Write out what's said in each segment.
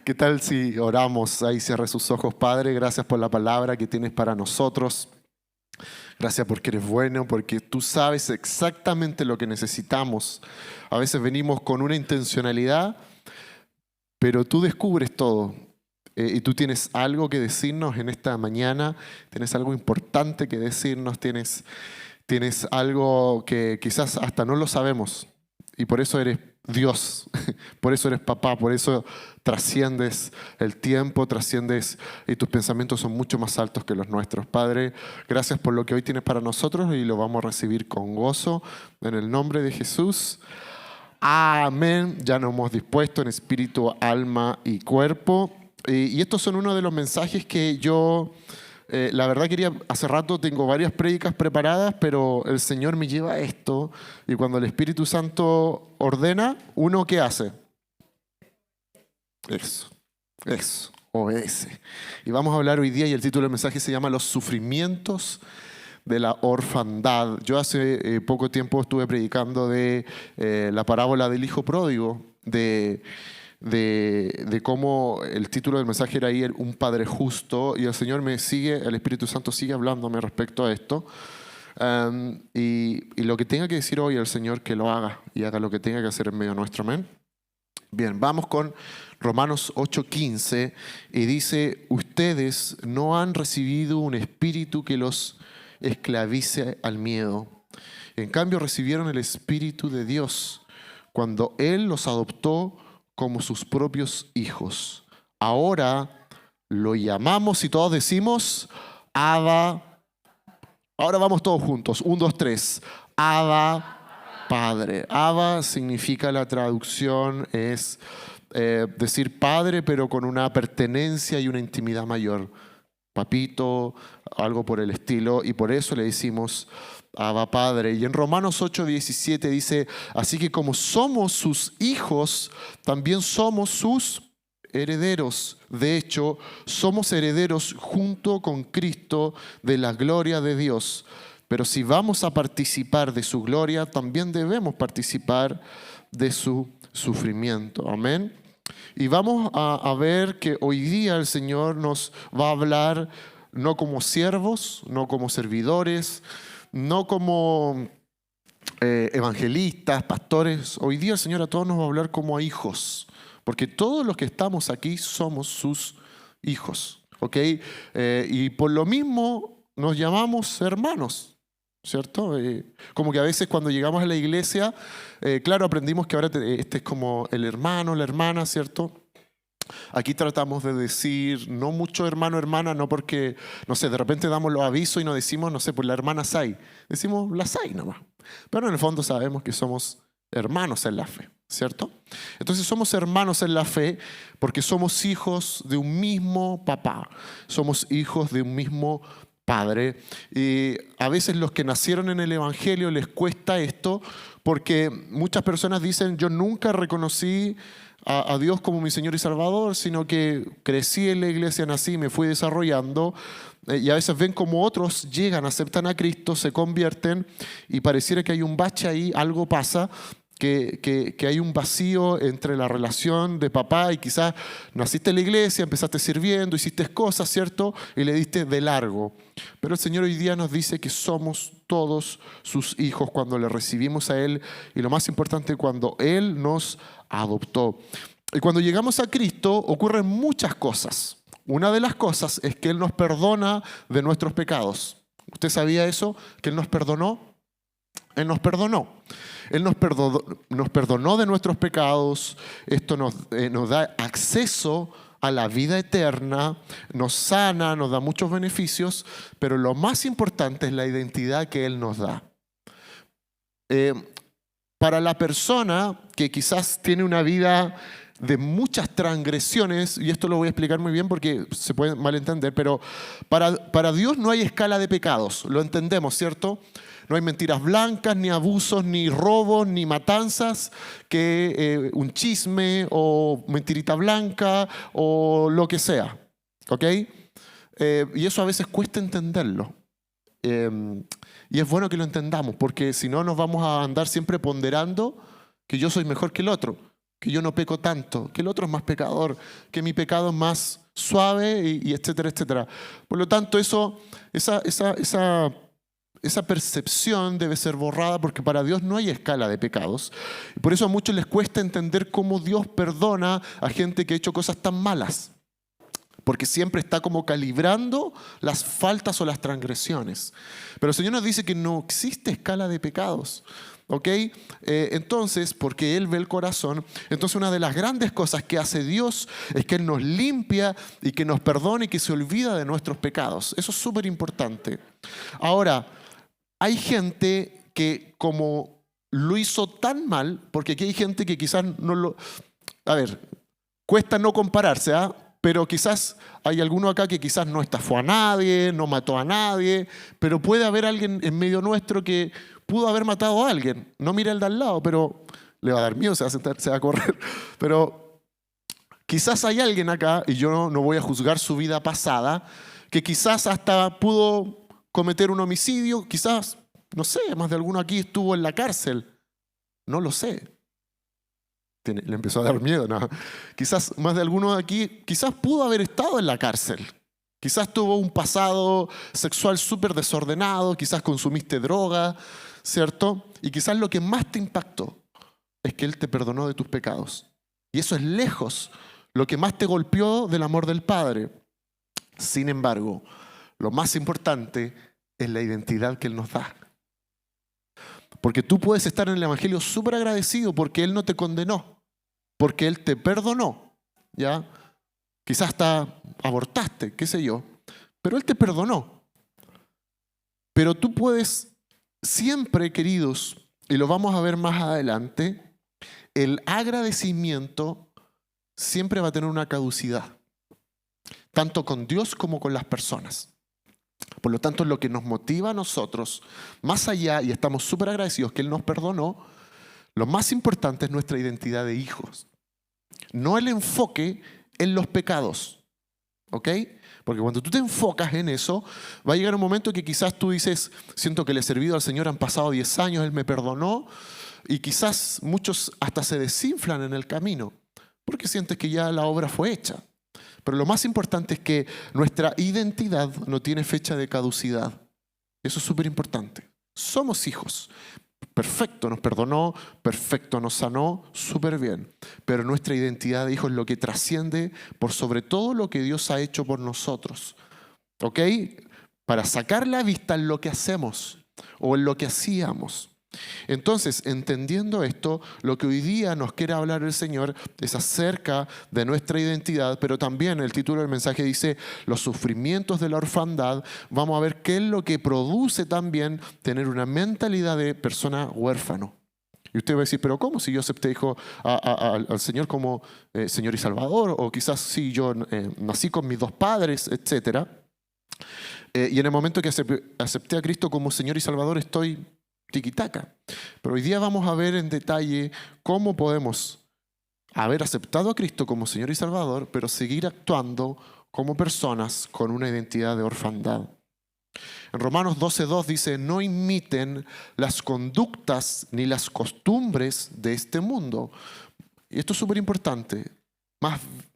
¿Qué tal si oramos? Ahí cierre sus ojos, Padre. Gracias por la palabra que tienes para nosotros. Gracias porque eres bueno, porque tú sabes exactamente lo que necesitamos. A veces venimos con una intencionalidad, pero tú descubres todo. Y tú tienes algo que decirnos en esta mañana, tienes algo importante que decirnos, tienes algo que quizás hasta no lo sabemos. Y por eso eres Dios, por eso eres papá, por eso trasciendes el tiempo, trasciendes y tus pensamientos son mucho más altos que los nuestros. Padre, gracias por lo que hoy tienes para nosotros y lo vamos a recibir con gozo en el nombre de Jesús. Amén. Ya nos hemos dispuesto en espíritu, alma y cuerpo. Y estos son uno de los mensajes que yo, la verdad quería, hace rato tengo varias prédicas preparadas, pero el Señor me lleva a esto y cuando el Espíritu Santo ordena, ¿uno qué hace? Eso, obedece. Y vamos a hablar hoy día y el título del mensaje se llama Los sufrimientos de la orfandad. Yo hace poco tiempo estuve predicando de la parábola del hijo pródigo, de cómo el título del mensaje era ahí un padre justo y el Señor me sigue, el Espíritu Santo sigue hablándome respecto a esto. Y lo que tenga que decir hoy el Señor que lo haga y haga lo que tenga que hacer en medio nuestro. Amén. Bien, vamos con Romanos 8:15 y dice: ustedes no han recibido un espíritu que los esclavice al miedo. En cambio recibieron el Espíritu de Dios cuando Él los adoptó como sus propios hijos. Ahora lo llamamos y todos decimos Abba. Ahora vamos todos juntos. 1, 2, 3. Abba, Padre. Abba significa, la traducción es decir padre, pero con una pertenencia y una intimidad mayor. Papito, algo por el estilo. Y por eso le decimos Abba, Padre. Y en Romanos 8:17 dice: así que como somos sus hijos, también somos sus herederos. De hecho, somos herederos junto con Cristo de la gloria de Dios. Pero si vamos a participar de su gloria, también debemos participar de su sufrimiento. Amén. Y vamos a ver que hoy día el Señor nos va a hablar no como siervos, no como servidores, no como evangelistas, pastores. Hoy día el Señor a todos nos va a hablar como a hijos. Porque todos los que estamos aquí somos sus hijos, ¿ok? Y por lo mismo nos llamamos hermanos, ¿cierto? Como que a veces cuando llegamos a la iglesia, claro, aprendimos que ahora este es como el hermano, la hermana, ¿cierto? Aquí tratamos de decir no mucho hermano, hermana, no porque, no sé, de repente damos los avisos y nos decimos, no sé, pues la hermana Sai. Decimos la Sai nomás. Pero en el fondo sabemos que somos hermanos en la fe, ¿cierto? Entonces somos hermanos en la fe porque somos hijos de un mismo papá. Somos hijos de un mismo Padre. Y a veces los que nacieron en el Evangelio les cuesta esto porque muchas personas dicen: yo nunca reconocí a Dios como mi Señor y Salvador, sino que crecí en la iglesia, nací, me fui desarrollando, y a veces ven como otros llegan, aceptan a Cristo, se convierten y pareciera que hay un bache ahí, algo pasa, que hay un vacío entre la relación de papá y quizás naciste en la iglesia, empezaste sirviendo, hiciste cosas, ¿cierto? Y le diste de largo. Pero el Señor hoy día nos dice que somos todos sus hijos cuando le recibimos a Él y lo más importante, cuando Él nos adoptó. Y cuando llegamos a Cristo ocurren muchas cosas. Una de las cosas es que Él nos perdona de nuestros pecados. ¿Usted sabía eso? ¿Que Él nos perdonó? Él nos perdonó. Él nos perdonó de nuestros pecados. Esto nos da acceso a la vida eterna, nos sana, nos da muchos beneficios, pero lo más importante es la identidad que Él nos da. Para la persona que quizás tiene una vida de muchas transgresiones, y esto lo voy a explicar muy bien porque se puede malentender, pero para Dios no hay escala de pecados, lo entendemos, ¿cierto? No hay mentiras blancas, ni abusos, ni robos, ni matanzas, que un chisme o mentirita blanca o lo que sea, ¿ok? Y eso a veces cuesta entenderlo. Y es bueno que lo entendamos, porque si no nos vamos a andar siempre ponderando que yo soy mejor que el otro. que yo no peco tanto, que el otro es más pecador, que mi pecado es más suave y etcétera, etcétera. Por lo tanto, esa percepción debe ser borrada porque para Dios no hay escala de pecados. Y por eso a muchos les cuesta entender cómo Dios perdona a gente que ha hecho cosas tan malas. Porque siempre está como calibrando las faltas o las transgresiones. Pero el Señor nos dice que no existe escala de pecados. ¿Ok? Entonces, porque Él ve el corazón, entonces una de las grandes cosas que hace Dios es que Él nos limpia y que nos perdona y que se olvida de nuestros pecados. Eso es súper importante. Ahora, hay gente que como lo hizo tan mal, porque aquí hay gente que quizás no lo... A ver, cuesta no compararse, ¿ah? Pero quizás hay alguno acá que quizás no estafó a nadie, no mató a nadie, pero puede haber alguien en medio nuestro que pudo haber matado a alguien. No mira el de al lado, pero le va a dar miedo, se va a sentar, se va a correr. Pero quizás hay alguien acá, y yo no voy a juzgar su vida pasada, que quizás hasta pudo cometer un homicidio, quizás, no sé, más de alguno aquí estuvo en la cárcel. No lo sé. Le empezó a dar miedo, ¿no? Quizás más de alguno de aquí, quizás pudo haber estado en la cárcel. Quizás tuvo un pasado sexual súper desordenado, quizás consumiste droga, ¿cierto? Y quizás lo que más te impactó es que Él te perdonó de tus pecados. Y eso es lejos lo que más te golpeó del amor del Padre. Sin embargo, lo más importante es la identidad que Él nos da. Porque tú puedes estar en el Evangelio súper agradecido porque Él no te condenó, porque Él te perdonó, ¿ya? Quizás hasta abortaste, qué sé yo, pero Él te perdonó. Pero tú puedes siempre, queridos, y lo vamos a ver más adelante, el agradecimiento siempre va a tener una caducidad, tanto con Dios como con las personas. Por lo tanto, lo que nos motiva a nosotros, más allá, y estamos súper agradecidos que Él nos perdonó, lo más importante es nuestra identidad de hijos. No el enfoque en los pecados, ¿ok? Porque cuando tú te enfocas en eso, va a llegar un momento que quizás tú dices, siento que le he servido al Señor, han pasado 10 años, Él me perdonó, y quizás muchos hasta se desinflan en el camino, porque sientes que ya la obra fue hecha. Pero lo más importante es que nuestra identidad no tiene fecha de caducidad. Eso es súper importante. Somos hijos. Perfecto, nos perdonó, perfecto, nos sanó, súper bien. Pero nuestra identidad de hijos es lo que trasciende por sobre todo lo que Dios ha hecho por nosotros. ¿Ok? Para sacar la vista en lo que hacemos o en lo que hacíamos. Entonces, entendiendo esto, lo que hoy día nos quiere hablar el Señor es acerca de nuestra identidad, pero también el título del mensaje dice los sufrimientos de la orfandad. Vamos a ver qué es lo que produce también tener una mentalidad de persona huérfano. Y usted va a decir, pero ¿cómo? Si yo acepté al Señor como Señor y Salvador, o quizás si yo nací con mis dos padres, etc. Y en el momento que acepté a Cristo como Señor y Salvador estoy tiquitaca. Pero hoy día vamos a ver en detalle cómo podemos haber aceptado a Cristo como Señor y Salvador, pero seguir actuando como personas con una identidad de orfandad. En Romanos 12:2 dice, no imiten las conductas ni las costumbres de este mundo. Y esto es súper importante.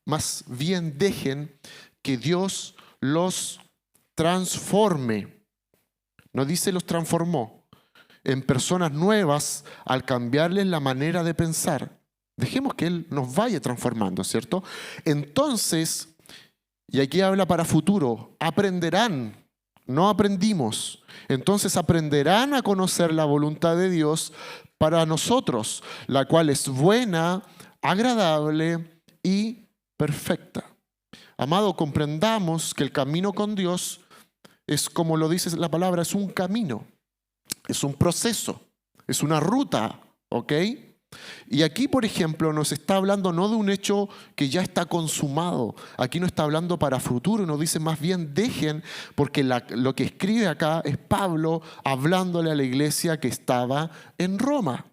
Más bien dejen que Dios los transforme. No dice los transformó. En personas nuevas al cambiarles la manera de pensar. Dejemos que Él nos vaya transformando, ¿cierto? Entonces, y aquí habla para futuro, aprenderán, no aprendimos. Entonces aprenderán a conocer la voluntad de Dios para nosotros, la cual es buena, agradable y perfecta. Amado, comprendamos que el camino con Dios es, como lo dice la palabra, es un camino. Es un proceso, es una ruta, ¿ok? Y aquí, por ejemplo, nos está hablando no de un hecho que ya está consumado. Aquí no está hablando para futuro, nos dice más bien dejen, porque lo que escribe acá es Pablo hablándole a la iglesia que estaba en Roma.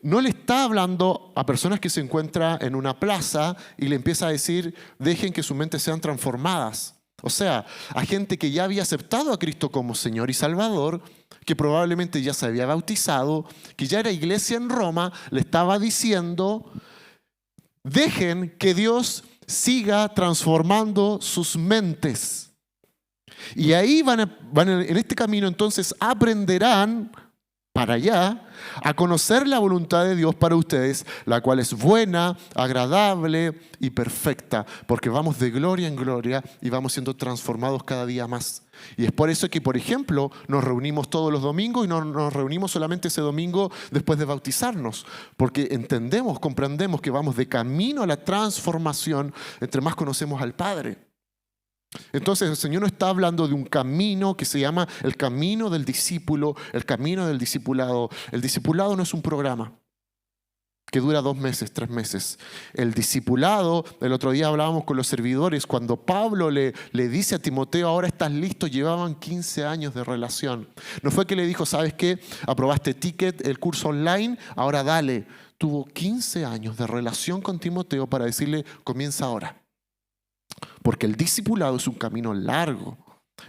No le está hablando a personas que se encuentran en una plaza y le empieza a decir, dejen que sus mentes sean transformadas. O sea, a gente que ya había aceptado a Cristo como Señor y Salvador, que probablemente ya se había bautizado, que ya era iglesia en Roma, le estaba diciendo, dejen que Dios siga transformando sus mentes. Y ahí en este camino entonces aprenderán para allá a conocer la voluntad de Dios para ustedes, la cual es buena, agradable y perfecta, porque vamos de gloria en gloria y vamos siendo transformados cada día más. Y es por eso que, por ejemplo, nos reunimos todos los domingos y no nos reunimos solamente ese domingo después de bautizarnos, porque entendemos, comprendemos que vamos de camino a la transformación entre más conocemos al Padre. Entonces el Señor no está hablando de un camino que se llama el camino del discípulo, el camino del discipulado. El discipulado no es un programa que dura 2 meses, 3 meses. El discipulado, el otro día hablábamos con los servidores, cuando Pablo le dice a Timoteo, ahora estás listo, llevaban 15 años de relación. No fue que le dijo, ¿sabes qué? Aprobaste ticket, el curso online, ahora dale. Tuvo 15 años de relación con Timoteo para decirle, comienza ahora. Porque el discipulado es un camino largo,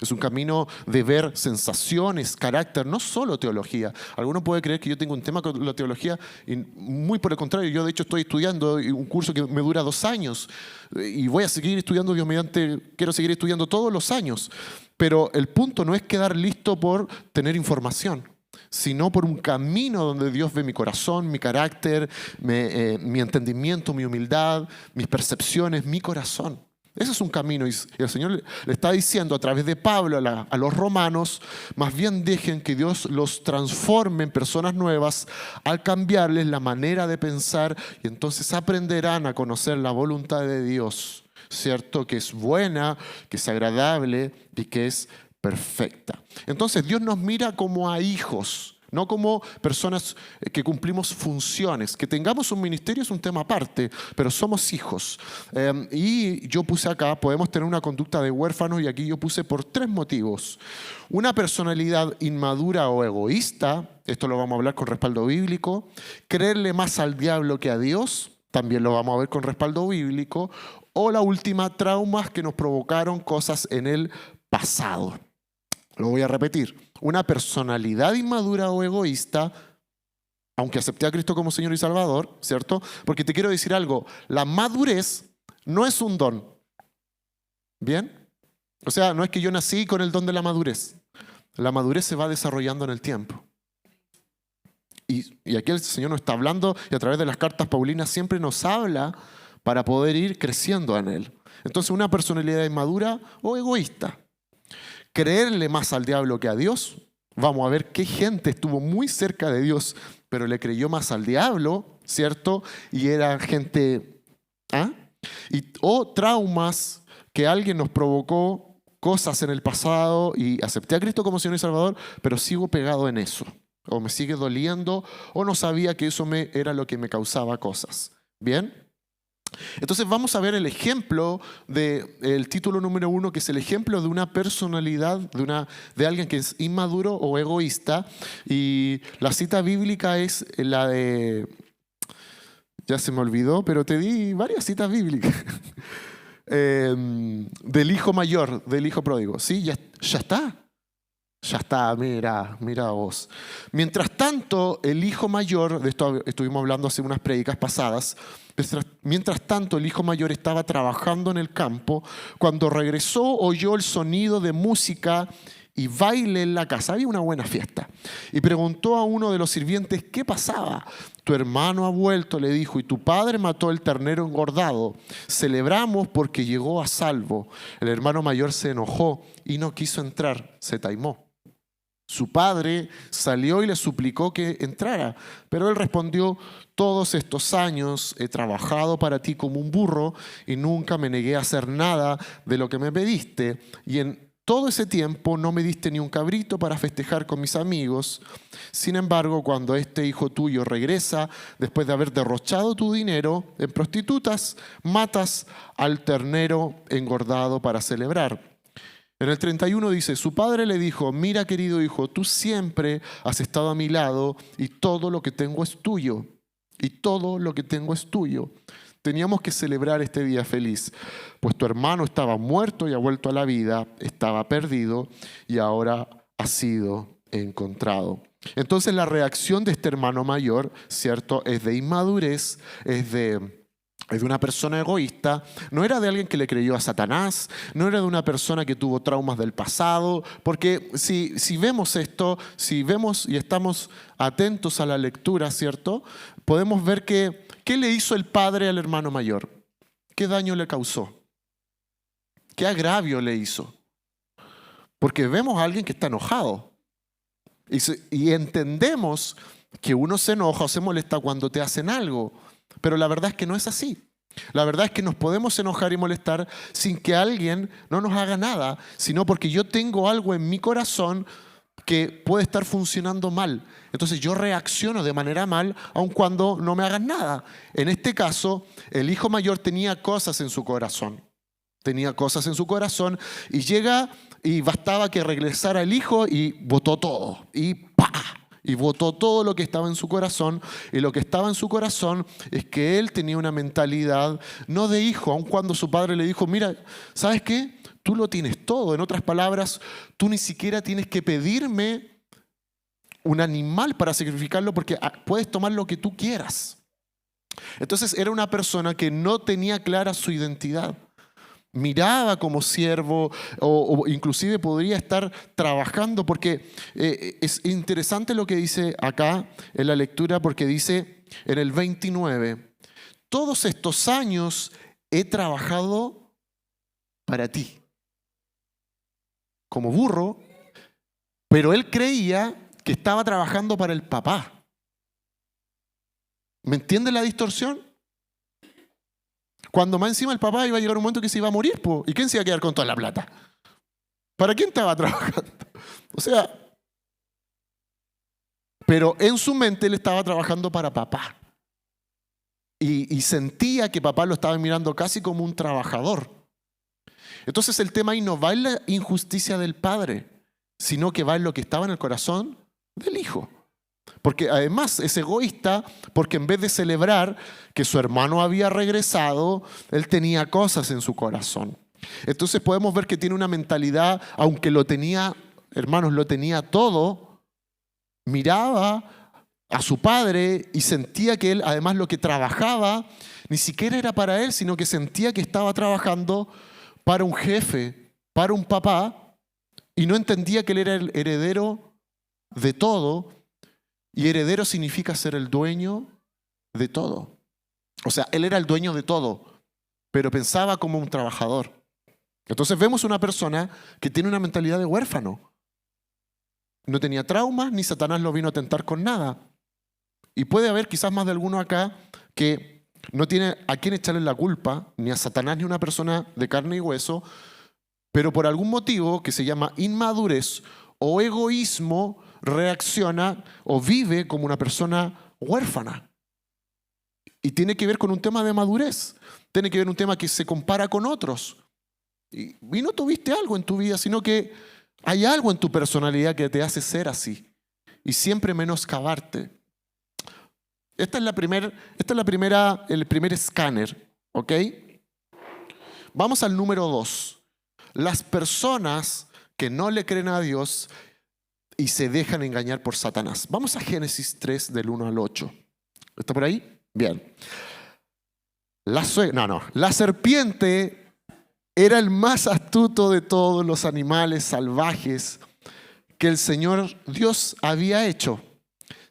es un camino de ver sensaciones, carácter, no solo teología. Alguno puede creer que yo tengo un tema con la teología y muy por el contrario, yo de hecho estoy estudiando un curso que me dura 2 años y voy a seguir estudiando, Dios mediante, quiero seguir estudiando todos los años. Pero el punto no es quedar listo por tener información, sino por un camino donde Dios ve mi corazón, mi carácter, mi entendimiento, mi humildad, mis percepciones, mi corazón. Ese es un camino y el Señor le está diciendo a través de Pablo a los romanos, más bien dejen que Dios los transforme en personas nuevas al cambiarles la manera de pensar y entonces aprenderán a conocer la voluntad de Dios, ¿cierto? Que es buena, que es agradable y que es perfecta. Entonces Dios nos mira como a hijos, no como personas que cumplimos funciones. Que tengamos un ministerio es un tema aparte, pero somos hijos. Y yo puse acá, podemos tener una conducta de huérfanos y aquí yo puse por 3 motivos. Una personalidad inmadura o egoísta, esto lo vamos a hablar con respaldo bíblico. Creerle más al diablo que a Dios, también lo vamos a ver con respaldo bíblico. O la última, traumas que nos provocaron cosas en el pasado. Lo voy a repetir. Una personalidad inmadura o egoísta, aunque acepté a Cristo como Señor y Salvador, ¿cierto? Porque te quiero decir algo, la madurez no es un don. ¿Bien? O sea, no es que yo nací con el don de la madurez. La madurez se va desarrollando en el tiempo. Y aquí el Señor nos está hablando y a través de las cartas paulinas siempre nos habla para poder ir creciendo en Él. Entonces, una personalidad inmadura o egoísta. Creerle más al diablo que a Dios. Vamos a ver qué gente estuvo muy cerca de Dios, pero le creyó más al diablo, ¿cierto? Y era gente... o traumas que alguien nos provocó, cosas en el pasado y acepté a Cristo como Señor y Salvador, pero sigo pegado en eso. O me sigue doliendo, o no sabía que eso era lo que me causaba cosas. ¿Bien? Entonces vamos a ver el ejemplo del título número 1, que es el ejemplo de una personalidad, de alguien que es inmaduro o egoísta. Y la cita bíblica es la de... Ya se me olvidó, pero te di varias citas bíblicas. Del hijo mayor, del hijo pródigo. ¿Sí? Ya está. Ya está, mira vos. Mientras tanto, el hijo mayor, de esto estuvimos hablando hace unas prédicas pasadas, mientras tanto el hijo mayor estaba trabajando en el campo, cuando regresó oyó el sonido de música y baile en la casa. Había una buena fiesta. Y preguntó a uno de los sirvientes qué pasaba. Tu hermano ha vuelto, le dijo, y tu padre mató el ternero engordado. Celebramos porque llegó a salvo. El hermano mayor se enojó y no quiso entrar, se taimó. Su padre salió y le suplicó que entrara, pero él respondió, todos estos años he trabajado para ti como un burro y nunca me negué a hacer nada de lo que me pediste. Y en todo ese tiempo no me diste ni un cabrito para festejar con mis amigos. Sin embargo, cuando este hijo tuyo regresa, después de haber derrochado tu dinero en prostitutas, matas al ternero engordado para celebrar. En el 31 dice, su padre le dijo, mira querido hijo, tú siempre has estado a mi lado y todo lo que tengo es tuyo. Y todo lo que tengo es tuyo. Teníamos que celebrar este día feliz, pues tu hermano estaba muerto y ha vuelto a la vida, estaba perdido y ahora ha sido encontrado. Entonces la reacción de este hermano mayor, ¿cierto? Es de inmadurez, es de es de una persona egoísta, no era de alguien que le creyó a Satanás, no era de una persona que tuvo traumas del pasado, porque si vemos esto, si vemos y estamos atentos a la lectura, ¿cierto? Podemos ver que, ¿qué le hizo el padre al hermano mayor? ¿Qué daño le causó? ¿Qué agravio le hizo? Porque vemos a alguien que está enojado y entendemos que uno se enoja o se molesta cuando te hacen algo. Pero la verdad es que no es así. La verdad es que nos podemos enojar y molestar sin que alguien no nos haga nada, sino porque yo tengo algo en mi corazón que puede estar funcionando mal. Entonces yo reacciono de manera mal aun cuando no me hagan nada. En este caso, el hijo mayor tenía cosas en su corazón. Tenía cosas en su corazón y llega y bastaba que regresara el hijo y botó todo. Y ¡pa! Y botó todo lo que estaba en su corazón. Y lo que estaba en su corazón es que él tenía una mentalidad no de hijo, aun cuando su padre le dijo, mira, ¿sabes qué? Tú lo tienes todo. En otras palabras, tú ni siquiera tienes que pedirme un animal para sacrificarlo porque puedes tomar lo que tú quieras. Entonces era una persona que no tenía clara su identidad. Miraba como siervo o inclusive podría estar trabajando porque es interesante lo que dice acá en la lectura porque dice en el 29, todos estos años he trabajado para ti como burro, pero él creía que estaba trabajando para el papá. ¿Me entiende la distorsión? Cuando más encima el papá iba a llegar un momento que se iba a morir, po. ¿Y quién se iba a quedar con toda la plata? ¿Para quién estaba trabajando? O sea, pero en su mente él estaba trabajando para papá. Y sentía que papá lo estaba mirando casi como un trabajador. Entonces el tema ahí no va en la injusticia del padre, sino que va en lo que estaba en el corazón del hijo. Porque además es egoísta porque en vez de celebrar que su hermano había regresado, él tenía cosas en su corazón. Entonces podemos ver que tiene una mentalidad, aunque lo tenía, hermanos, lo tenía todo, miraba a su padre y sentía que él, además lo que trabajaba, ni siquiera era para él, sino que sentía que estaba trabajando para un jefe, para un papá, y no entendía que él era el heredero de todo. Y heredero significa ser el dueño de todo. O sea, él era el dueño de todo, pero pensaba como un trabajador. Entonces vemos una persona que tiene una mentalidad de huérfano. No tenía traumas, ni Satanás lo vino a tentar con nada. Y puede haber quizás más de alguno acá que no tiene a quién echarle la culpa, ni a Satanás ni a una persona de carne y hueso, pero por algún motivo que se llama inmadurez o egoísmo, reacciona o vive como una persona huérfana. Y tiene que ver con un tema de madurez. Tiene que ver un tema que se compara con otros. Y no tuviste algo en tu vida, sino que hay algo en tu personalidad que te hace ser así. Y siempre menoscabarte. Esta es el primer escáner. ¿Ok? Vamos al número 2. Las personas que no le creen a Dios y se dejan engañar por Satanás. Vamos a Génesis 3 del 1 al 8. ¿Está por ahí? Bien. La serpiente era el más astuto de todos los animales salvajes que el Señor Dios había hecho.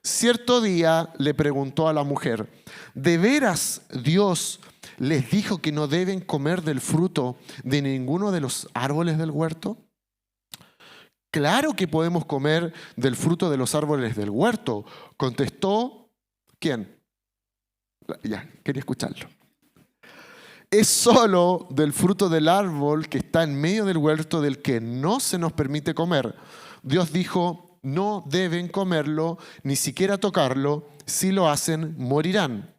Cierto día le preguntó a la mujer, ¿de veras Dios les dijo que no deben comer del fruto de ninguno de los árboles del huerto? Claro que podemos comer del fruto de los árboles del huerto, contestó, ¿quién? Ya, quería escucharlo. Es solo del fruto del árbol que está en medio del huerto del que no se nos permite comer. Dios dijo, no deben comerlo, ni siquiera tocarlo, si lo hacen, morirán.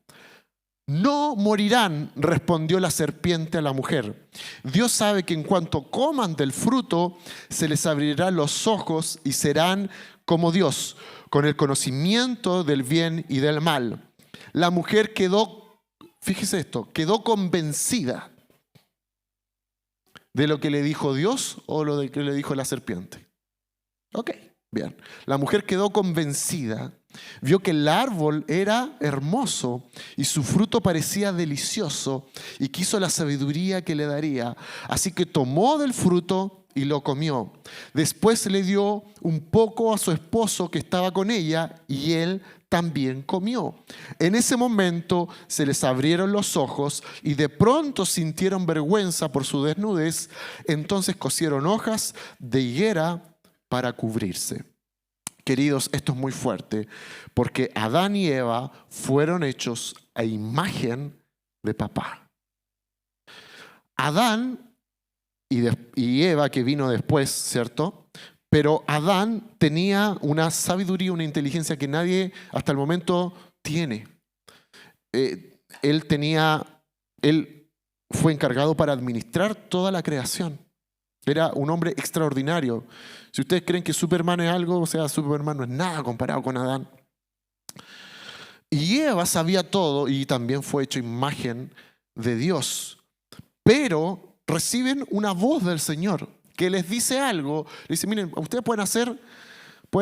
No morirán, respondió la serpiente a la mujer. Dios sabe que en cuanto coman del fruto, se les abrirán los ojos y serán como Dios, con el conocimiento del bien y del mal. La mujer fíjese esto, quedó convencida de lo que le dijo Dios o lo que le dijo la serpiente. Ok, bien. La mujer quedó convencida Vio que el árbol era hermoso y su fruto parecía delicioso y quiso la sabiduría que le daría. Así que tomó del fruto y lo comió. Después le dio un poco a su esposo que estaba con ella y él también comió. En ese momento se les abrieron los ojos y de pronto sintieron vergüenza por su desnudez. Entonces cosieron hojas de higuera para cubrirse. Queridos, esto es muy fuerte porque Adán y Eva fueron hechos a imagen de papá. Adán y Eva, que vino después, ¿cierto? Pero Adán tenía una sabiduría, una inteligencia que nadie hasta el momento tiene. Él fue encargado para administrar toda la creación. Era un hombre extraordinario. Si ustedes creen que Superman es algo, o sea, Superman no es nada comparado con Adán. Y Eva sabía todo y también fue hecho imagen de Dios. Pero reciben una voz del Señor que les dice algo. Le dice, miren, ustedes pueden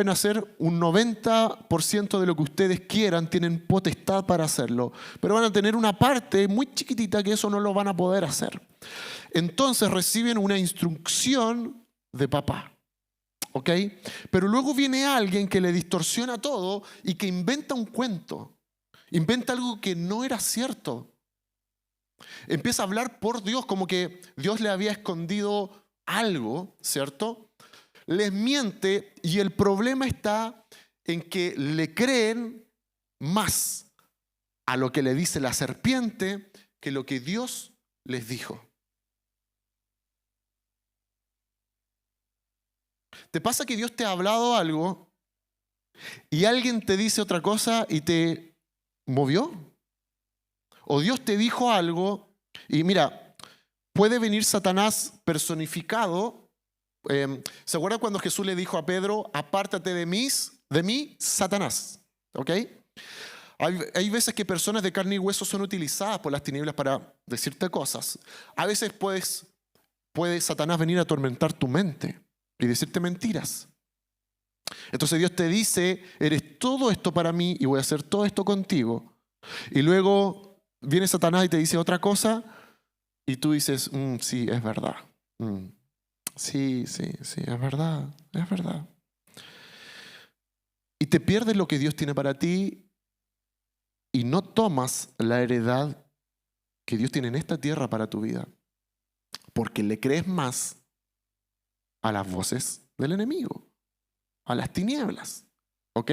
hacer un 90% de lo que ustedes quieran, tienen potestad para hacerlo, pero van a tener una parte muy chiquitita que eso no lo van a poder hacer. Entonces reciben una instrucción de papá, ¿ok? Pero luego viene alguien que le distorsiona todo y que inventa un cuento, inventa algo que no era cierto. Empieza a hablar por Dios, como que Dios le había escondido algo, ¿cierto? Les miente y el problema está en que le creen más a lo que le dice la serpiente que lo que Dios les dijo. ¿Te pasa que Dios te ha hablado algo y alguien te dice otra cosa y te movió? O Dios te dijo algo y mira, puede venir Satanás personificado. ¿Se acuerdan cuando Jesús le dijo a Pedro, apártate de mí, Satanás? ¿Ok? Hay veces que personas de carne y hueso son utilizadas por las tinieblas para decirte cosas. A veces puede Satanás venir a atormentar tu mente y decirte mentiras. Entonces Dios te dice, eres todo esto para mí y voy a hacer todo esto contigo. Y luego viene Satanás y te dice otra cosa y tú dices, sí, es verdad. Sí, es verdad, es verdad. Y te pierdes lo que Dios tiene para ti y no tomas la heredad que Dios tiene en esta tierra para tu vida. Porque le crees más a las voces del enemigo, a las tinieblas. ¿Ok?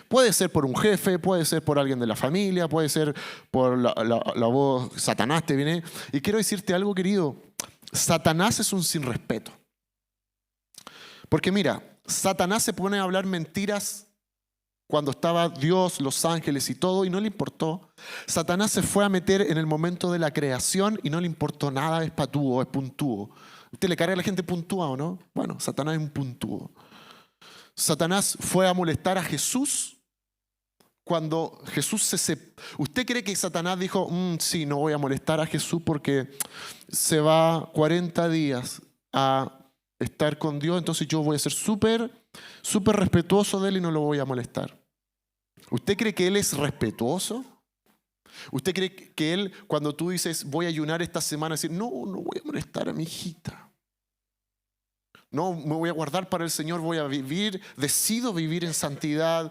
Puede ser por un jefe, puede ser por alguien de la familia, puede ser por la voz, Satanás te viene. Y quiero decirte algo, querido, Satanás es un sin respeto. Porque mira, Satanás se pone a hablar mentiras cuando estaba Dios, los ángeles y todo, y no le importó. Satanás se fue a meter en el momento de la creación y no le importó nada, es patúo, es puntúo. ¿Usted le carga a la gente puntúa o no? Bueno, Satanás es un puntúo. Satanás fue a molestar a Jesús cuando Jesús ¿Usted cree que Satanás dijo, sí, no voy a molestar a Jesús porque se va 40 días a estar con Dios, entonces yo voy a ser súper respetuoso de él y no lo voy a molestar? ¿Usted cree que él es respetuoso? ¿Usted cree que él, cuando tú dices, voy a ayunar esta semana, decir, no voy a molestar a mi hijita? No, me voy a guardar para el Señor, voy a vivir, decido vivir en santidad,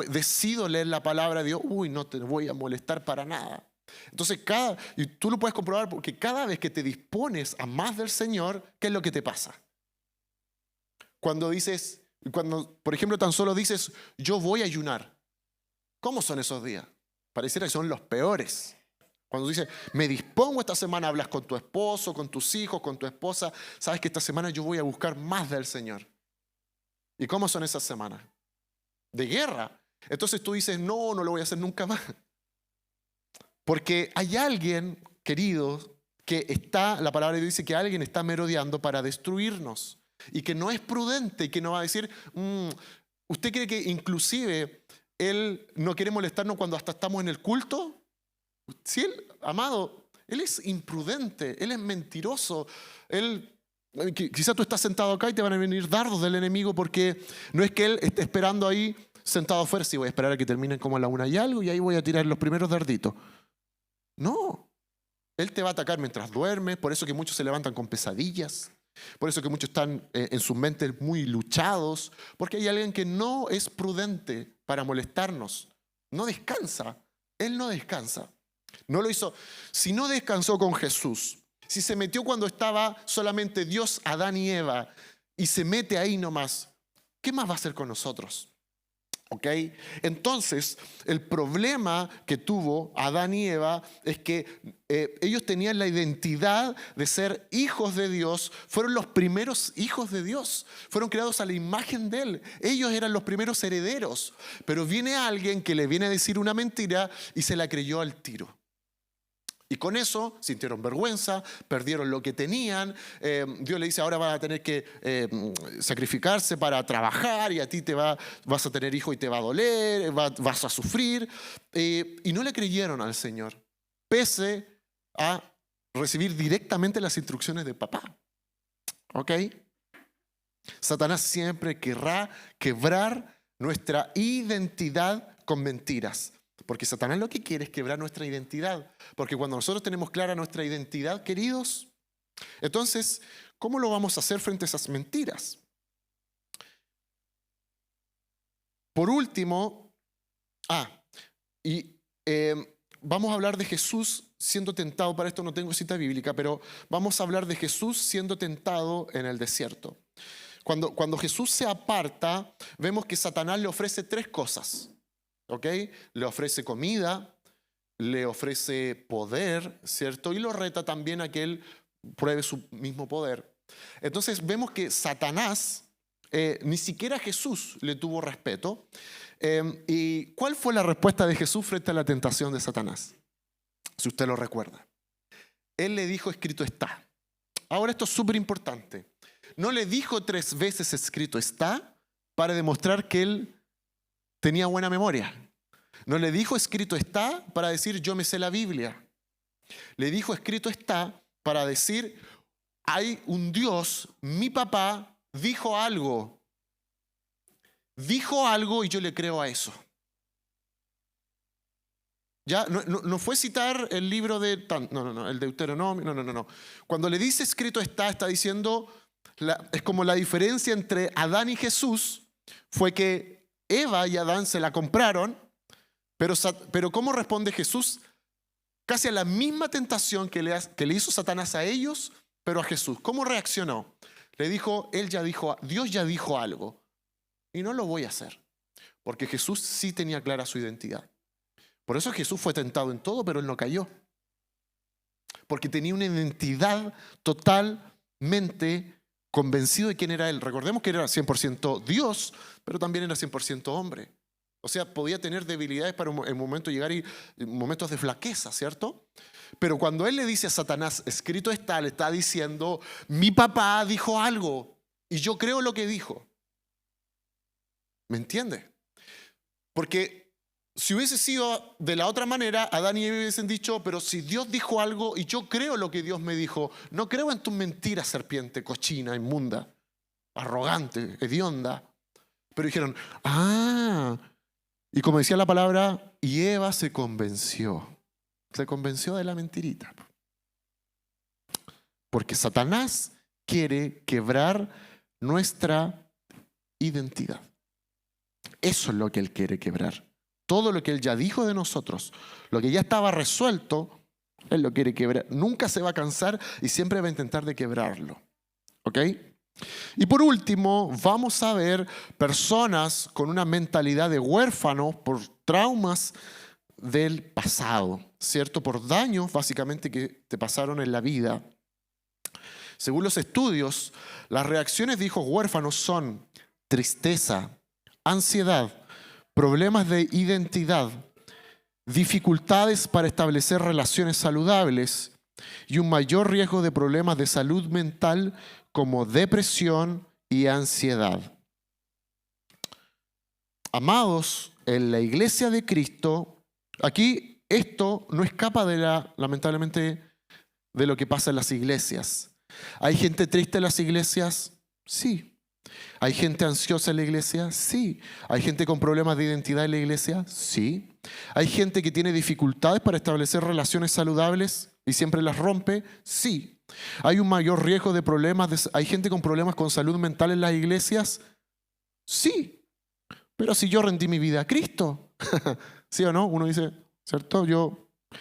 decido leer la palabra de Dios, no te voy a molestar para nada. Entonces, y tú lo puedes comprobar porque cada vez que te dispones a más del Señor, ¿qué es lo que te pasa? Cuando, por ejemplo, tan solo dices, yo voy a ayunar. ¿Cómo son esos días? Pareciera que son los peores. Cuando dices, me dispongo esta semana, hablas con tu esposo, con tus hijos, con tu esposa, sabes que esta semana yo voy a buscar más del Señor. ¿Y cómo son esas semanas? De guerra. Entonces tú dices, no lo voy a hacer nunca más. Porque hay alguien, querido, la palabra de Dios dice que alguien está merodeando para destruirnos. Y que no es prudente y que no va a decir, ¿usted cree que inclusive él no quiere molestarnos cuando hasta estamos en el culto? Si él, amado, él es imprudente, él es mentiroso. Quizá tú estás sentado acá y te van a venir dardos del enemigo porque no es que él esté esperando ahí sentado afuera, sí, voy a esperar a que terminen como a la 1 y algo y ahí voy a tirar los primeros darditos. No, Él te va a atacar mientras duermes, por eso que muchos se levantan con pesadillas, por eso que muchos están en sus mentes muy luchados, porque hay alguien que no es prudente para molestarnos, no descansa, Él no descansa. No lo hizo. Si no descansó con Jesús, si se metió cuando estaba solamente Dios, Adán y Eva, y se mete ahí nomás, ¿qué más va a hacer con nosotros? ¿Ok? Entonces, el problema que tuvo Adán y Eva es que ellos tenían la identidad de ser hijos de Dios, fueron los primeros hijos de Dios, fueron creados a la imagen de Él, ellos eran los primeros herederos, pero viene alguien que le viene a decir una mentira y se la creyó al tiro. Y con eso sintieron vergüenza, perdieron lo que tenían. Dios le dice, ahora van a tener que sacrificarse para trabajar y a ti vas a tener hijo y te va a doler, vas a sufrir. Y no le creyeron al Señor, pese a recibir directamente las instrucciones de papá. ¿Ok? Satanás siempre querrá quebrar nuestra identidad con mentiras. Porque Satanás lo que quiere es quebrar nuestra identidad. Porque cuando nosotros tenemos clara nuestra identidad, queridos, entonces, ¿cómo lo vamos a hacer frente a esas mentiras? Por último, vamos a hablar de Jesús siendo tentado. Para esto no tengo cita bíblica, pero vamos a hablar de Jesús siendo tentado en el desierto. Cuando Jesús se aparta, vemos que Satanás le ofrece 3 cosas. ¿Ok? Le ofrece comida, le ofrece poder, ¿cierto? Y lo reta también a que él pruebe su mismo poder. Entonces vemos que Satanás, ni siquiera Jesús le tuvo respeto. ¿Y cuál fue la respuesta de Jesús frente a la tentación de Satanás? Si usted lo recuerda. Él le dijo, escrito está. Ahora esto es súper importante. No le dijo 3 veces escrito está para demostrar que él tenía buena memoria. No le dijo escrito está para decir yo me sé la Biblia. Le dijo escrito está para decir hay un Dios, mi papá dijo algo. Dijo algo y yo le creo a eso. Ya no fue citar el libro de... el Deuteronomio, no. Cuando le dice escrito está diciendo, es como la diferencia entre Adán y Jesús, fue que Eva y Adán se la compraron, pero ¿cómo responde Jesús? Casi a la misma tentación que le hizo Satanás a ellos, pero a Jesús. ¿Cómo reaccionó? Le dijo, Dios ya dijo algo y no lo voy a hacer, porque Jesús sí tenía clara su identidad. Por eso Jesús fue tentado en todo, pero él no cayó, porque tenía una identidad totalmente convencido de quién era él. Recordemos que era 100% Dios, pero también era 100% hombre. O sea, podía tener debilidades para en momento llegar y momentos de flaqueza, ¿cierto? Pero cuando él le dice a Satanás, escrito está, le está diciendo, mi papá dijo algo y yo creo lo que dijo. ¿Me entiende? Porque si hubiese sido de la otra manera, Adán y Eva hubiesen dicho, pero si Dios dijo algo y yo creo lo que Dios me dijo, no creo en tus mentiras, serpiente, cochina, inmunda, arrogante, hedionda. Pero dijeron, y como decía la palabra, y Eva se convenció de la mentirita. Porque Satanás quiere quebrar nuestra identidad. Eso es lo que él quiere quebrar. Todo lo que él ya dijo de nosotros, lo que ya estaba resuelto, él lo quiere quebrar. Nunca se va a cansar y siempre va a intentar de quebrarlo. ¿Ok? Y por último, vamos a ver personas con una mentalidad de huérfanos por traumas del pasado, ¿cierto? Por daños básicamente que te pasaron en la vida. Según los estudios, las reacciones de hijos huérfanos son tristeza, ansiedad, problemas de identidad, dificultades para establecer relaciones saludables y un mayor riesgo de problemas de salud mental como depresión y ansiedad. Amados, en la iglesia de Cristo, aquí esto no escapa lamentablemente, de lo que pasa en las iglesias. ¿Hay gente triste en las iglesias? Sí. ¿Hay gente ansiosa en la iglesia? Sí. ¿Hay gente con problemas de identidad en la iglesia? Sí. ¿Hay gente que tiene dificultades para establecer relaciones saludables y siempre las rompe? Sí. ¿Hay un mayor riesgo de problemas? ¿Hay gente con problemas con salud mental en las iglesias? Sí. Pero si yo rendí mi vida a Cristo, ¿sí o no? Uno dice, ¿cierto?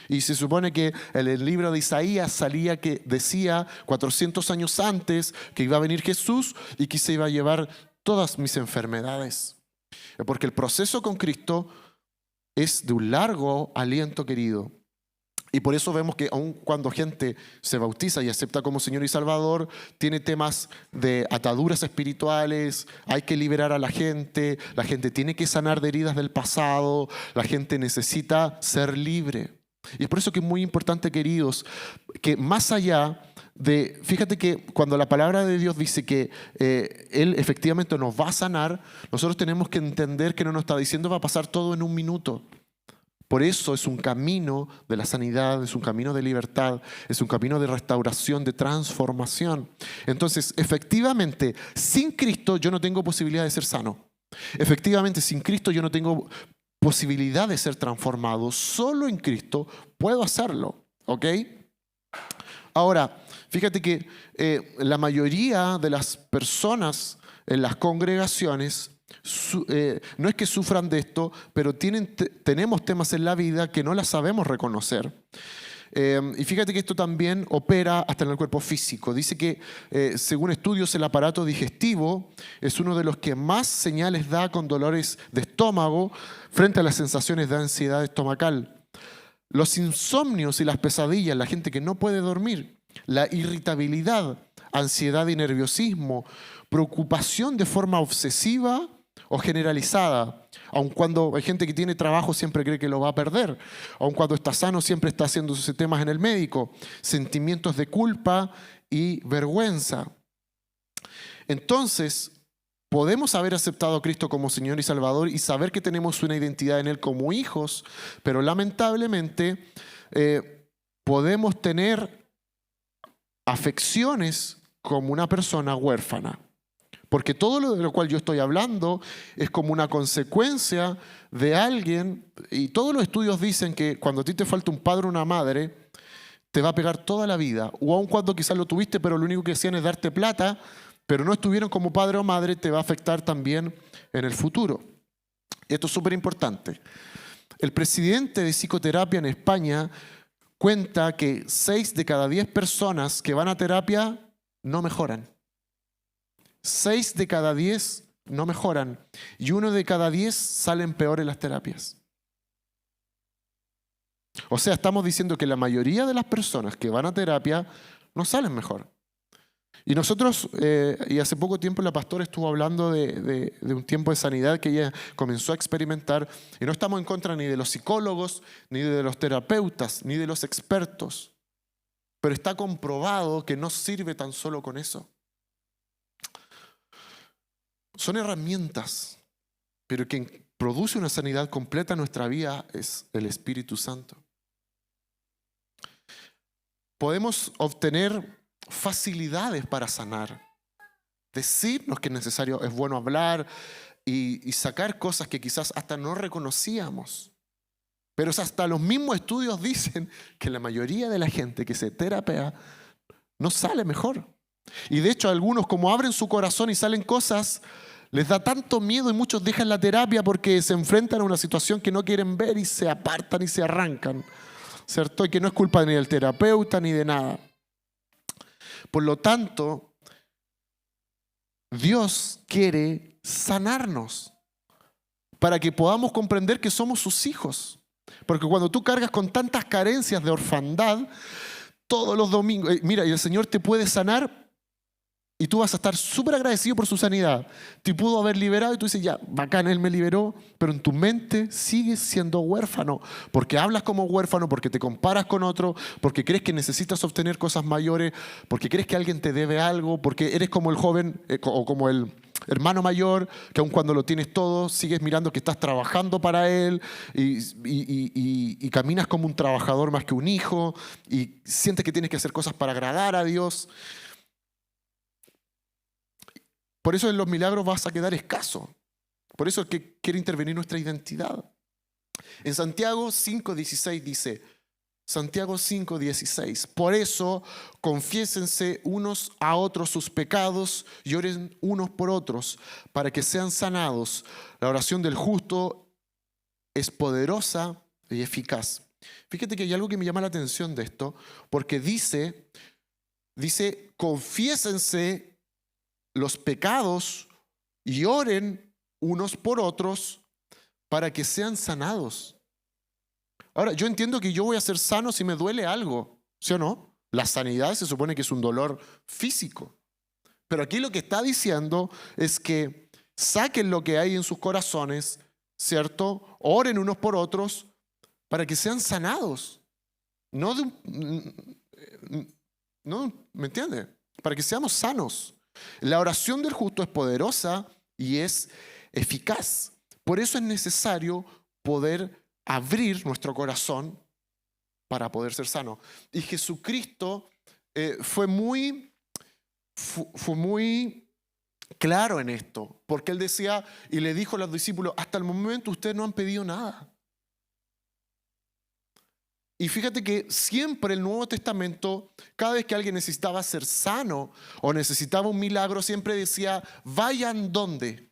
Y se supone que en el libro de Isaías salía que decía 400 años antes que iba a venir Jesús y que se iba a llevar todas mis enfermedades. Porque el proceso con Cristo es de un largo aliento, querido. Y por eso vemos que aun cuando gente se bautiza y acepta como Señor y Salvador, tiene temas de ataduras espirituales, hay que liberar a la gente tiene que sanar de heridas del pasado, la gente necesita ser libre. Y es por eso que es muy importante, queridos, que más allá de, fíjate que cuando la palabra de Dios dice que Él efectivamente nos va a sanar, nosotros tenemos que entender que no nos está diciendo va a pasar todo en un minuto. Por eso es un camino de la sanidad, es un camino de libertad, es un camino de restauración, de transformación. Entonces, efectivamente, sin Cristo yo no tengo posibilidad de ser sano. Efectivamente, sin Cristo yo no tengo posibilidad de ser transformado. Solo en Cristo puedo hacerlo, ¿ok? Ahora, fíjate que la mayoría de las personas en las congregaciones no es que sufran de esto, pero tenemos temas en la vida que no las sabemos reconocer. Y fíjate que esto también opera hasta en el cuerpo físico. Dice que, según estudios, el aparato digestivo es uno de los que más señales da con dolores de estómago frente a las sensaciones de ansiedad estomacal. Los insomnios y las pesadillas, la gente que no puede dormir, la irritabilidad, ansiedad y nerviosismo, preocupación de forma obsesiva o generalizada, aun cuando hay gente que tiene trabajo siempre cree que lo va a perder, aun cuando está sano siempre está haciéndose temas en el médico, sentimientos de culpa y vergüenza. Entonces, podemos haber aceptado a Cristo como Señor y Salvador y saber que tenemos una identidad en Él como hijos, pero lamentablemente podemos tener afecciones como una persona huérfana. Porque todo lo de lo cual yo estoy hablando es como una consecuencia de alguien, y todos los estudios dicen que cuando a ti te falta un padre o una madre, te va a pegar toda la vida. O aun cuando quizás lo tuviste, pero lo único que hacían es darte plata, pero no estuvieron como padre o madre, te va a afectar también en el futuro. Esto es súper importante. El presidente de psicoterapia en España cuenta que 6 de cada 10 personas que van a terapia no mejoran. 6 de cada 10 no mejoran y 1 de cada 10 salen peor en las terapias. O sea, estamos diciendo que la mayoría de las personas que van a terapia no salen mejor. Y nosotros, y hace poco tiempo la pastora estuvo hablando de un tiempo de sanidad que ella comenzó a experimentar, y no estamos en contra ni de los psicólogos, ni de los terapeutas, ni de los expertos, pero está comprobado que no sirve tan solo con eso. Son herramientas, pero quien produce una sanidad completa en nuestra vida es el Espíritu Santo. Podemos obtener facilidades para sanar, decirnos que es necesario, es bueno hablar y sacar cosas que quizás hasta no reconocíamos. Pero hasta los mismos estudios dicen que la mayoría de la gente que se terapea no sale mejor. Y de hecho algunos, como abren su corazón y salen cosas, les da tanto miedo y muchos dejan la terapia porque se enfrentan a una situación que no quieren ver y se apartan y se arrancan, ¿cierto? Y que no es culpa ni del terapeuta ni de nada. Por lo tanto, Dios quiere sanarnos para que podamos comprender que somos sus hijos. Porque cuando tú cargas con tantas carencias de orfandad, todos los domingos, mira, y el Señor te puede sanar y tú vas a estar súper agradecido por su sanidad. Te pudo haber liberado y tú dices, ya, bacán, Él me liberó, pero en tu mente sigues siendo huérfano, porque hablas como huérfano, porque te comparas con otro, porque crees que necesitas obtener cosas mayores, porque crees que alguien te debe algo, porque eres como el joven o como el hermano mayor, que aun cuando lo tienes todo, sigues mirando que estás trabajando para él y caminas como un trabajador más que un hijo y sientes que tienes que hacer cosas para agradar a Dios. Por eso en los milagros vas a quedar escaso. Por eso es que quiere intervenir nuestra identidad. En Santiago 5:16 dice, Santiago 5:16, por eso confiésense unos a otros sus pecados y oren unos por otros para que sean sanados. La oración del justo es poderosa y eficaz. Fíjate que hay algo que me llama la atención de esto, porque dice, confiésense los pecados y oren unos por otros para que sean sanados. Ahora, yo entiendo que yo voy a ser sano si me duele algo, ¿sí o no? La sanidad se supone que es un dolor físico. Pero aquí lo que está diciendo es que saquen lo que hay en sus corazones, ¿cierto? Oren unos por otros para que sean sanados. No, ¿me entiende? Para que seamos sanos. La oración del justo es poderosa y es eficaz. Por eso es necesario poder abrir nuestro corazón para poder ser sano. Y Jesucristo fue muy claro en esto, porque Él decía y le dijo a los discípulos, hasta el momento ustedes no han pedido nada. Y fíjate que siempre el Nuevo Testamento, cada vez que alguien necesitaba ser sano o necesitaba un milagro, siempre decía, vayan donde.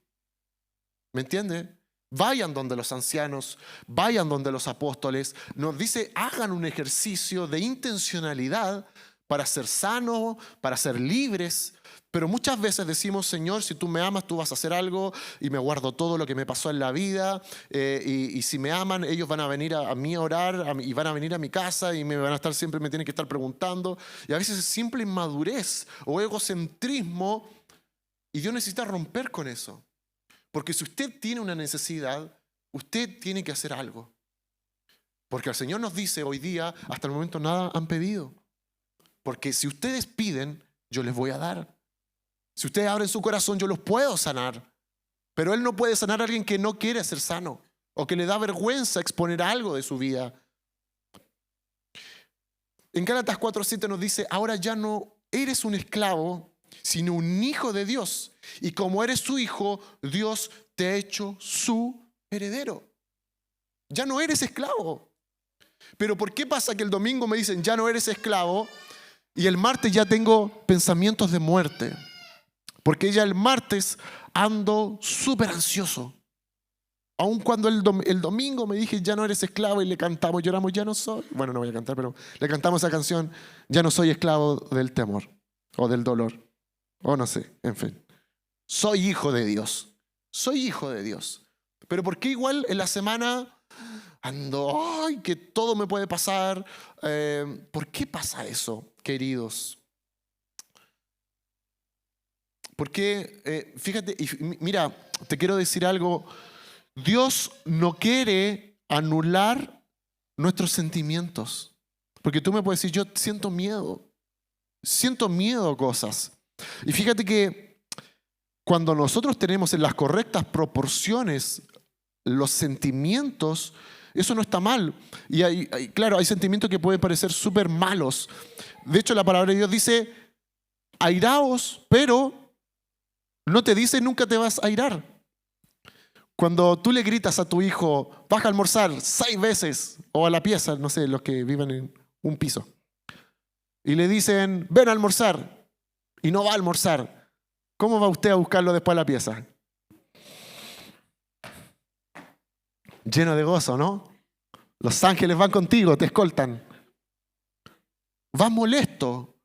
¿Me entiende? Vayan donde los ancianos, vayan donde los apóstoles. Nos dice, hagan un ejercicio de intencionalidad para ser sanos, para ser libres. Pero muchas veces decimos, Señor, si tú me amas, tú vas a hacer algo y me guardo todo lo que me pasó en la vida. Y si me aman, ellos van a venir a mí a orar y van a venir a mi casa y me van a estar siempre, me tienen que estar preguntando. Y a veces es simple inmadurez o egocentrismo y Dios necesita romper con eso. Porque si usted tiene una necesidad, usted tiene que hacer algo. Porque el Señor nos dice hoy día, hasta el momento nada han pedido. Porque si ustedes piden, yo les voy a dar. Si ustedes abren su corazón, yo los puedo sanar. Pero Él no puede sanar a alguien que no quiere ser sano o que le da vergüenza exponer algo de su vida. En Gálatas 4:7 nos dice, ahora ya no eres un esclavo, sino un hijo de Dios. Y como eres su hijo, Dios te ha hecho su heredero. Ya no eres esclavo. Pero ¿por qué pasa que el domingo me dicen, ya no eres esclavo, y el martes ya tengo pensamientos de muerte? Porque ya el martes ando súper ansioso. Aun cuando el domingo me dije, ya no eres esclavo, y le cantamos, lloramos, ya no soy. Bueno, no voy a cantar, pero le cantamos esa canción, ya no soy esclavo del temor o del dolor. O no sé, en fin. Soy hijo de Dios. Soy hijo de Dios. Pero ¿por qué igual en la semana ando, ay, que todo me puede pasar? ¿Por qué pasa eso, queridos? Porque, fíjate, y mira, te quiero decir algo. Dios no quiere anular nuestros sentimientos. Porque tú me puedes decir, yo siento miedo a cosas. Y fíjate que cuando nosotros tenemos en las correctas proporciones los sentimientos, eso no está mal. Y claro, hay sentimientos que pueden parecer súper malos. De hecho, la palabra de Dios dice, airaos, pero no te dice nunca te vas a airar. Cuando tú le gritas a tu hijo, baja a almorzar 6 veces, o a la pieza, no sé, los que viven en un piso, y le dicen, ven a almorzar, y no va a almorzar, ¿cómo va usted a buscarlo después a la pieza? Lleno de gozo, ¿no? Los ángeles van contigo, te escoltan. Vas molesto.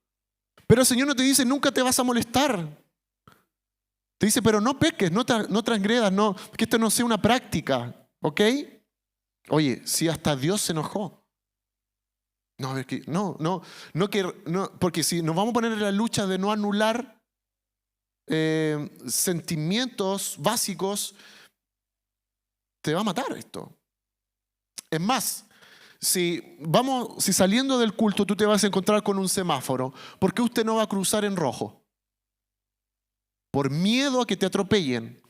Pero el Señor no te dice, nunca te vas a molestar. Te dice, pero no peques, no transgredas, no, que esto no sea una práctica, ¿ok? Oye, si hasta Dios se enojó. No, porque si nos vamos a poner en la lucha de no anular sentimientos básicos, te va a matar esto. Es más, si saliendo del culto tú te vas a encontrar con un semáforo, ¿por qué usted no va a cruzar en rojo? Por miedo a que te atropellen.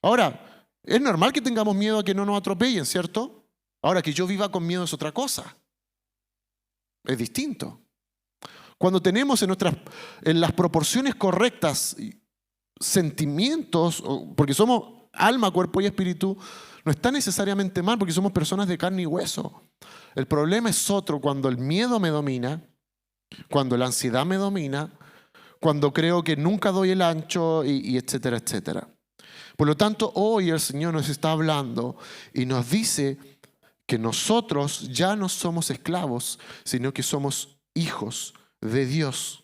Ahora, es normal que tengamos miedo a que no nos atropellen, ¿cierto? Ahora, que yo viva con miedo es otra cosa. Es distinto. Cuando tenemos en las proporciones correctas sentimientos, porque somos alma, cuerpo y espíritu, no está necesariamente mal porque somos personas de carne y hueso. El problema es otro cuando el miedo me domina, cuando la ansiedad me domina, cuando creo que nunca doy el ancho y etcétera, etcétera. Por lo tanto, hoy el Señor nos está hablando y nos dice que nosotros ya no somos esclavos, sino que somos hijos de Dios.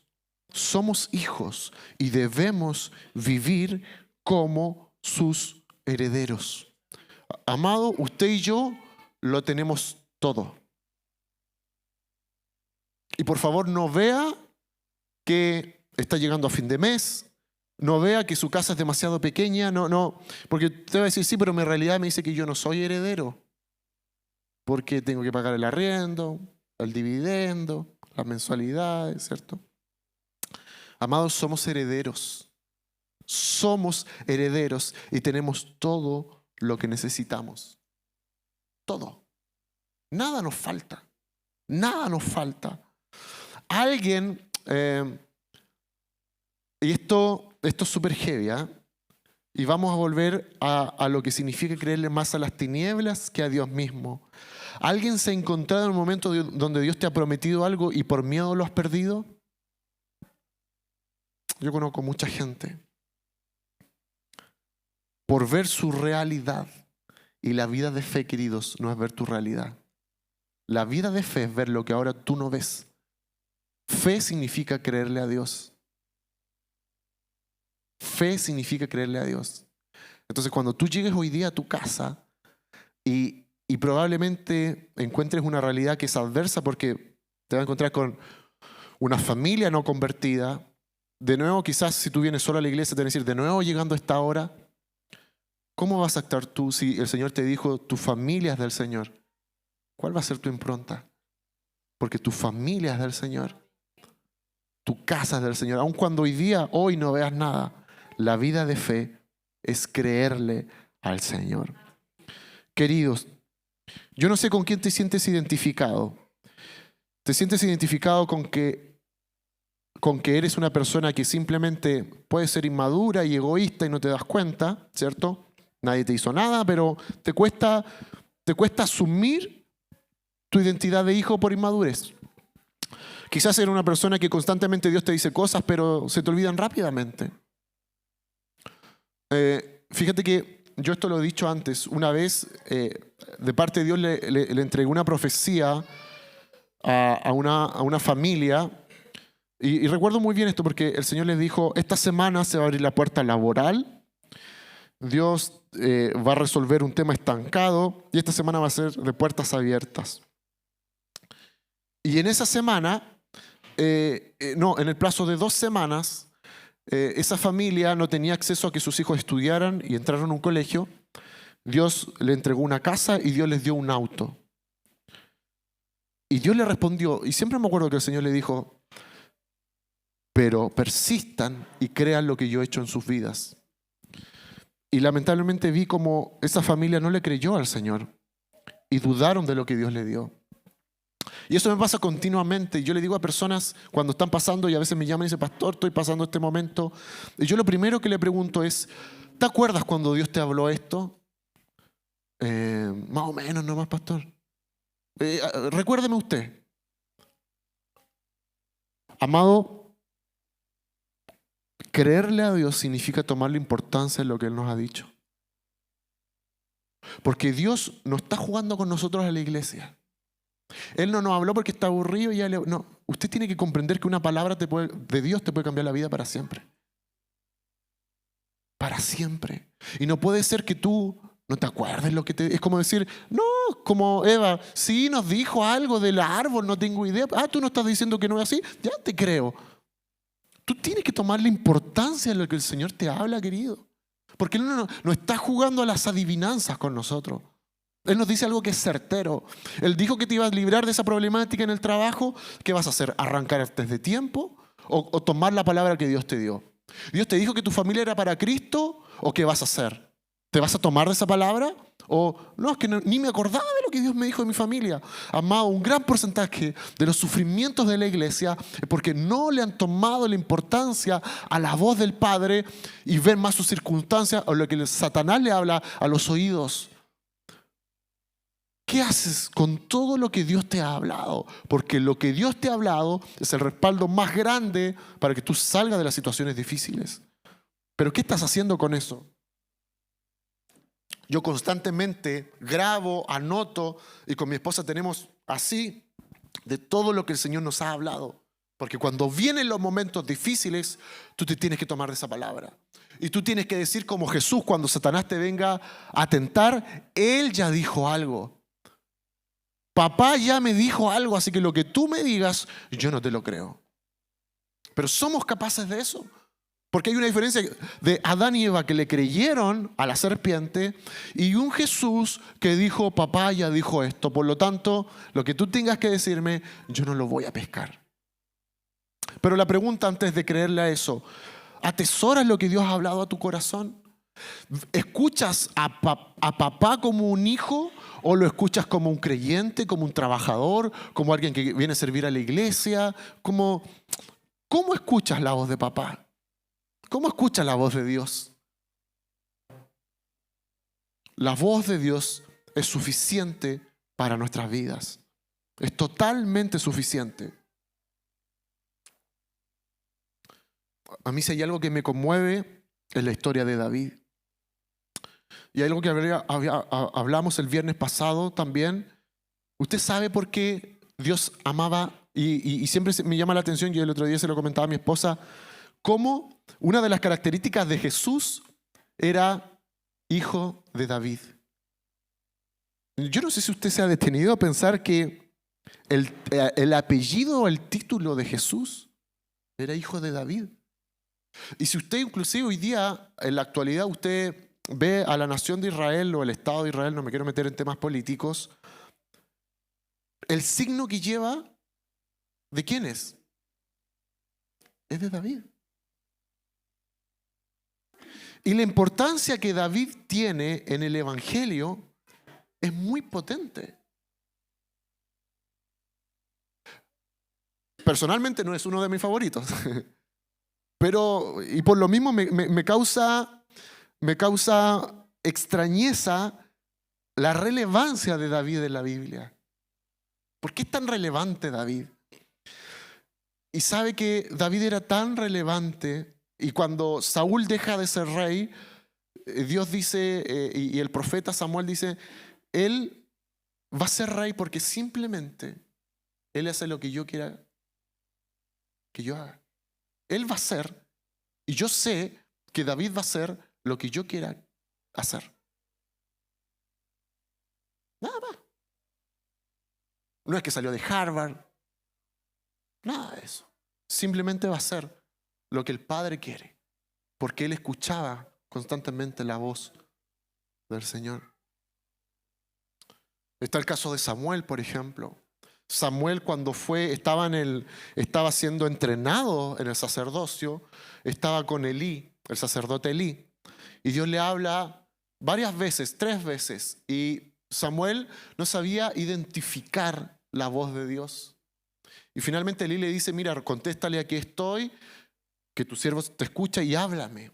Somos hijos y debemos vivir como sus herederos. Amado, usted y yo lo tenemos todo. Y por favor no vea que está llegando a fin de mes, no vea que su casa es demasiado pequeña, no, porque usted va a decir, sí, pero mi realidad me dice que yo no soy heredero, porque tengo que pagar el arriendo, el dividendo, las mensualidades, ¿cierto? Amados, somos herederos y tenemos todo lo que necesitamos. Todo. Nada nos falta. Nada nos falta. Alguien, y esto es súper heavy, ¿eh? Y vamos a volver a lo que significa creerle más a las tinieblas que a Dios mismo. ¿Alguien se ha encontrado en un momento donde Dios te ha prometido algo y por miedo lo has perdido? Yo conozco mucha gente. Por ver su realidad. Y la vida de fe, queridos, no es ver tu realidad. La vida de fe es ver lo que ahora tú no ves. Fe significa creerle a Dios. Fe significa creerle a Dios. Entonces, cuando tú llegues hoy día a tu casa y probablemente encuentres una realidad que es adversa porque te vas a encontrar con una familia no convertida, de nuevo, quizás si tú vienes solo a la iglesia, te van a decir, de nuevo llegando a esta hora, ¿cómo vas a actuar tú si el Señor te dijo, tu familia es del Señor? ¿Cuál va a ser tu impronta? Porque tu familia es del Señor. Tu casa es del Señor. Aun cuando hoy no veas nada, la vida de fe es creerle al Señor. Queridos, yo no sé con quién te sientes identificado. ¿Te sientes identificado con que eres una persona que simplemente puede ser inmadura y egoísta y no te das cuenta, ¿cierto? Nadie te hizo nada, pero te cuesta asumir tu identidad de hijo por inmadurez. Quizás eres una persona que constantemente Dios te dice cosas, pero se te olvidan rápidamente. Fíjate que yo esto lo he dicho antes. Una vez, de parte de Dios, le entregué una profecía a una familia. Y recuerdo muy bien esto porque el Señor les dijo, esta semana se va a abrir la puerta laboral. Dios va a resolver un tema estancado y esta semana va a ser de puertas abiertas. Y en esa semana, en el plazo de 2 semanas, esa familia no tenía acceso a que sus hijos estudiaran y entraron a un colegio. Dios le entregó una casa y Dios les dio un auto. Y Dios le respondió, y siempre me acuerdo que el Señor le dijo, pero persistan y crean lo que yo he hecho en sus vidas. Y lamentablemente vi como esa familia no le creyó al Señor y dudaron de lo que Dios le dio. Y eso me pasa continuamente. Yo le digo a personas cuando están pasando y a veces me llaman y dicen, pastor, estoy pasando este momento. Y yo lo primero que le pregunto es, ¿te acuerdas cuando Dios te habló esto? Más o menos, nomás, pastor. Recuérdeme usted. Amado, creerle a Dios significa tomarle importancia en lo que Él nos ha dicho. Porque Dios no está jugando con nosotros a la iglesia. Él no nos habló porque está aburrido. No, usted tiene que comprender que una palabra de Dios te puede cambiar la vida para siempre. Para siempre. Y no puede ser que tú no te acuerdes lo que te... Es como decir, no, como Eva, sí nos dijo algo del árbol, no tengo idea. Tú no estás diciendo que no es así. Ya te creo. Tú tienes que tomarle importancia a lo que el Señor te habla, querido. Porque Él no está jugando a las adivinanzas con nosotros. Él nos dice algo que es certero. Él dijo que te iba a librar de esa problemática en el trabajo. ¿Qué vas a hacer? ¿Arrancar antes de tiempo? ¿O tomar la palabra que Dios te dio? ¿Dios te dijo que tu familia era para Cristo? ¿O qué vas a hacer? ¿Te vas a tomar de esa palabra? ¿O no, es que ni me acordaba de lo lo que Dios me dijo de mi familia. Amado, un gran porcentaje de los sufrimientos de la iglesia es porque no le han tomado la importancia a la voz del Padre y ven más sus circunstancias o lo que Satanás le habla a los oídos. ¿Qué haces con todo lo que Dios te ha hablado? Porque lo que Dios te ha hablado es el respaldo más grande para que tú salgas de las situaciones difíciles. Pero ¿qué estás haciendo con eso? Yo constantemente grabo, anoto y con mi esposa tenemos así de todo lo que el Señor nos ha hablado. Porque cuando vienen los momentos difíciles, tú te tienes que tomar de esa palabra. Y tú tienes que decir como Jesús cuando Satanás te venga a tentar, Él ya dijo algo. Papá ya me dijo algo, así que lo que tú me digas, yo no te lo creo. Pero ¿somos capaces de eso? Porque hay una diferencia de Adán y Eva que le creyeron a la serpiente y un Jesús que dijo, papá ya dijo esto, por lo tanto, lo que tú tengas que decirme, yo no lo voy a pescar. Pero la pregunta antes de creerle a eso, ¿atesoras lo que Dios ha hablado a tu corazón? ¿Escuchas a papá como un hijo o lo escuchas como un creyente, como un trabajador, como alguien que viene a servir a la iglesia? ¿Cómo escuchas la voz de papá? ¿Cómo escuchas la voz de Dios? La voz de Dios es suficiente para nuestras vidas. Es totalmente suficiente. A mí si hay algo que me conmueve es la historia de David. Y hay algo que hablamos el viernes pasado también. ¿Usted sabe por qué Dios amaba? Y siempre me llama la atención, y el otro día se lo comentaba a mi esposa, cómo una de las características de Jesús era hijo de David. Yo no sé si usted se ha detenido a pensar que el apellido o el título de Jesús era hijo de David. Y si usted inclusive hoy día, en la actualidad, usted ve a la nación de Israel o el Estado de Israel, no me quiero meter en temas políticos, el signo que lleva, ¿de quién es? Es de David. Y la importancia que David tiene en el Evangelio es muy potente. Personalmente no es uno de mis favoritos, pero y por lo mismo me causa extrañeza la relevancia de David en la Biblia. ¿Por qué es tan relevante David? Y sabe que David era tan relevante y cuando Saúl deja de ser rey, Dios dice, y el profeta Samuel dice, él va a ser rey porque simplemente él hace lo que yo quiera que yo haga. Él va a ser, y yo sé que David va a hacer lo que yo quiera hacer. Nada más. No es que salió de Harvard, nada de eso. Simplemente va a hacer lo que el Padre quiere, porque él escuchaba constantemente la voz del Señor. Está el caso de Samuel, por ejemplo. Samuel cuando estaba siendo entrenado en el sacerdocio, estaba con Elí, el sacerdote Elí, y Dios le habla varias veces, 3 veces, y Samuel no sabía identificar la voz de Dios. Y finalmente Elí le dice, mira, contéstale, aquí estoy, que tu siervo te escucha y háblame.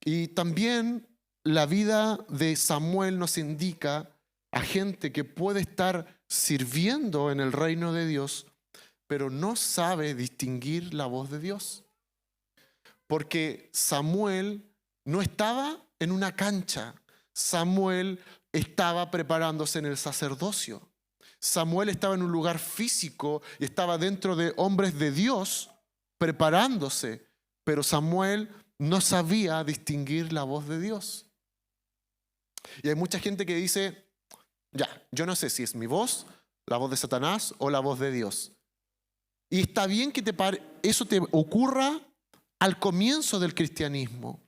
Y también la vida de Samuel nos indica a gente que puede estar sirviendo en el reino de Dios, pero no sabe distinguir la voz de Dios. Porque Samuel no estaba en una cancha, Samuel estaba preparándose en el sacerdocio. Samuel estaba en un lugar físico y estaba dentro de hombres de Dios preparándose, pero Samuel no sabía distinguir la voz de Dios. Y hay mucha gente que dice, ya, yo no sé si es mi voz, la voz de Satanás o la voz de Dios. Y está bien que eso te ocurra al comienzo del cristianismo.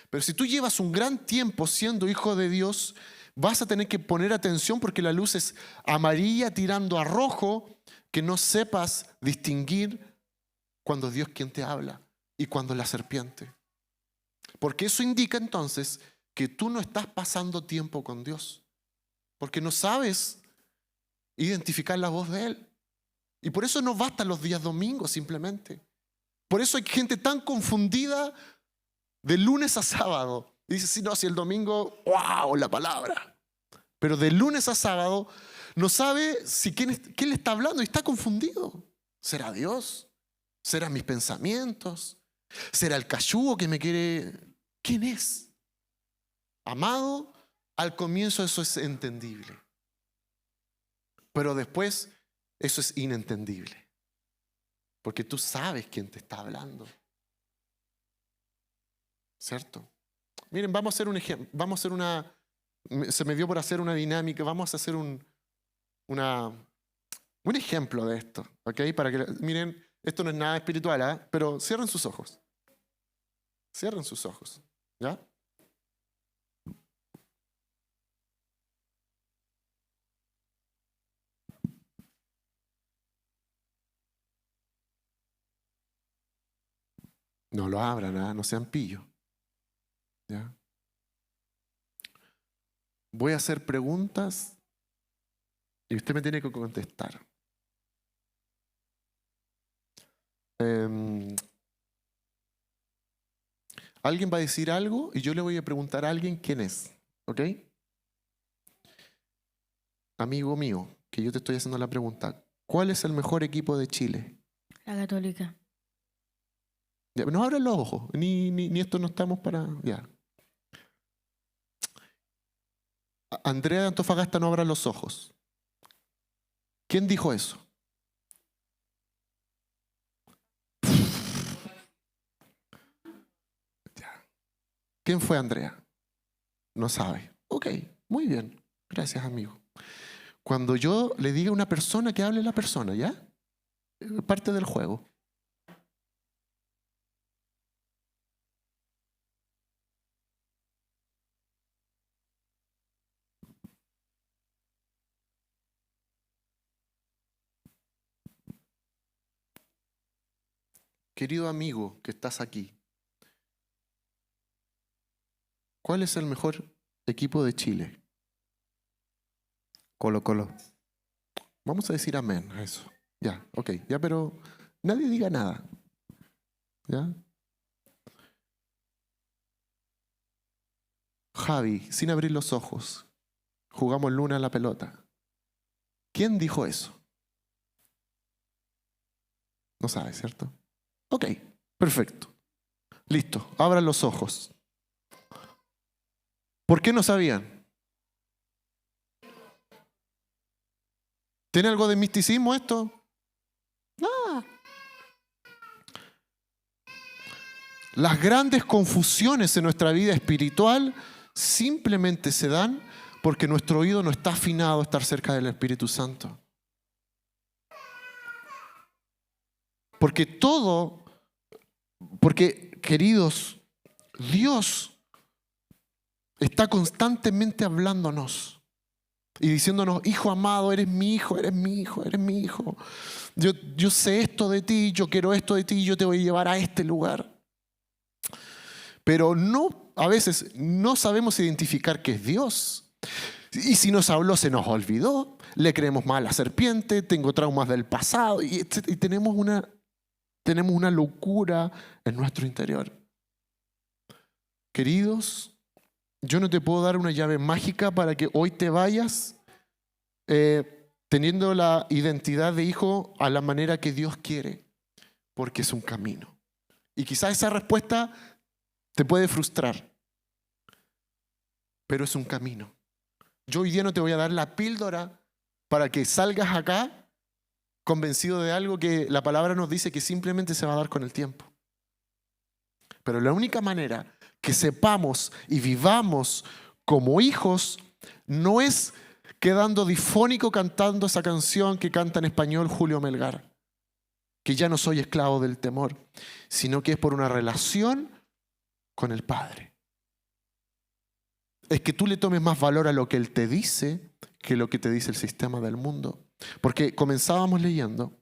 Pero si tú llevas un gran tiempo siendo hijo de Dios, vas a tener que poner atención porque la luz es amarilla tirando a rojo, que no sepas distinguir cuando Dios quien te habla y cuando la serpiente. Porque eso indica entonces que tú no estás pasando tiempo con Dios. Porque no sabes identificar la voz de Él. Y por eso no bastan los días domingos simplemente. Por eso hay gente tan confundida de lunes a sábado. Y dice, sí, no, si el domingo, wow, la palabra. Pero de lunes a sábado no sabe si quién le está hablando y está confundido. ¿Será Dios? ¿Serán mis pensamientos? ¿Será el cachúo que me quiere? ¿Quién es? Amado, al comienzo eso es entendible. Pero después eso es inentendible. Porque tú sabes quién te está hablando. ¿Cierto? Miren, vamos a hacer un ejemplo. Vamos a hacer una... Se me dio por hacer una dinámica. Vamos a hacer un ejemplo de esto. ¿Ok? Para que miren, esto no es nada espiritual, ¿eh? Pero cierren sus ojos. Cierren sus ojos. ¿Ya? No lo abran, ¿eh? No sean pillos. ¿Ya? Voy a hacer preguntas y usted me tiene que contestar. Alguien va a decir algo y yo le voy a preguntar a alguien quién es. ¿Ok? Amigo mío, que yo te estoy haciendo la pregunta. ¿Cuál es el mejor equipo de Chile? La Católica. Ya, no abran los ojos, ni esto no estamos para... Ya. Andrea de Antofagasta no abra los ojos. ¿Quién dijo eso? Ya. ¿Quién fue Andrea? No sabe. Ok, muy bien. Gracias, amigo. Cuando yo le diga a una persona, que hable la persona, ¿ya? Parte del juego. Querido amigo que estás aquí, ¿cuál es el mejor equipo de Chile? Colo-Colo. Vamos a decir amén a eso. Ya, ok, ya, pero nadie diga nada. ¿Ya? Javi, sin abrir los ojos, jugamos luna a la pelota. ¿Quién dijo eso? No sabe, ¿cierto? Ok, perfecto. Listo, abran los ojos. ¿Por qué no sabían? ¿Tiene algo de misticismo esto? No. Las grandes confusiones en nuestra vida espiritual simplemente se dan porque nuestro oído no está afinado a estar cerca del Espíritu Santo. Porque queridos, Dios está constantemente hablándonos y diciéndonos, hijo amado, eres mi hijo, eres mi hijo, eres mi hijo. Yo sé esto de ti, yo quiero esto de ti, yo te voy a llevar a este lugar. Pero a veces no sabemos identificar que es Dios. Y si nos habló, se nos olvidó, le creemos mal a la serpiente, tengo traumas del pasado y tenemos una locura en nuestro interior. Queridos, yo no te puedo dar una llave mágica para que hoy te vayas teniendo la identidad de hijo a la manera que Dios quiere, porque es un camino. Y quizás esa respuesta te puede frustrar, pero es un camino. Yo hoy día no te voy a dar la píldora para que salgas acá convencido de algo que la palabra nos dice que simplemente se va a dar con el tiempo. Pero la única manera que sepamos y vivamos como hijos no es quedando difónico cantando esa canción que canta en español Julio Melgar, que ya no soy esclavo del temor, sino que es por una relación con el Padre. Es que tú le tomes más valor a lo que Él te dice que lo que te dice el sistema del mundo. Porque comenzábamos leyendo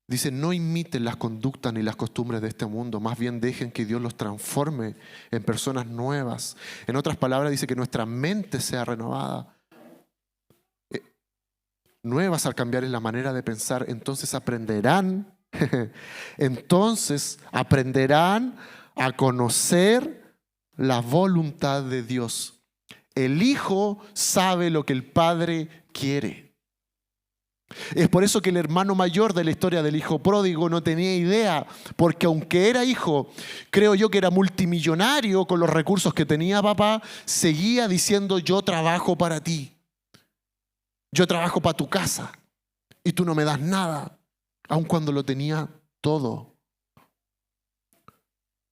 Dice, no imiten las conductas ni las costumbres de este mundo, más bien dejen que Dios los transforme en personas nuevas. En otras palabras, dice que nuestra mente sea renovada. Nuevas al cambiar en la manera de pensar, entonces aprenderán a conocer la voluntad de Dios. El Hijo sabe lo que el Padre quiere. Es por eso que el hermano mayor de la historia del hijo pródigo no tenía idea, porque aunque era hijo, creo yo que era multimillonario con los recursos que tenía papá, seguía diciendo, yo trabajo para ti, yo trabajo para tu casa y tú no me das nada, aun cuando lo tenía todo.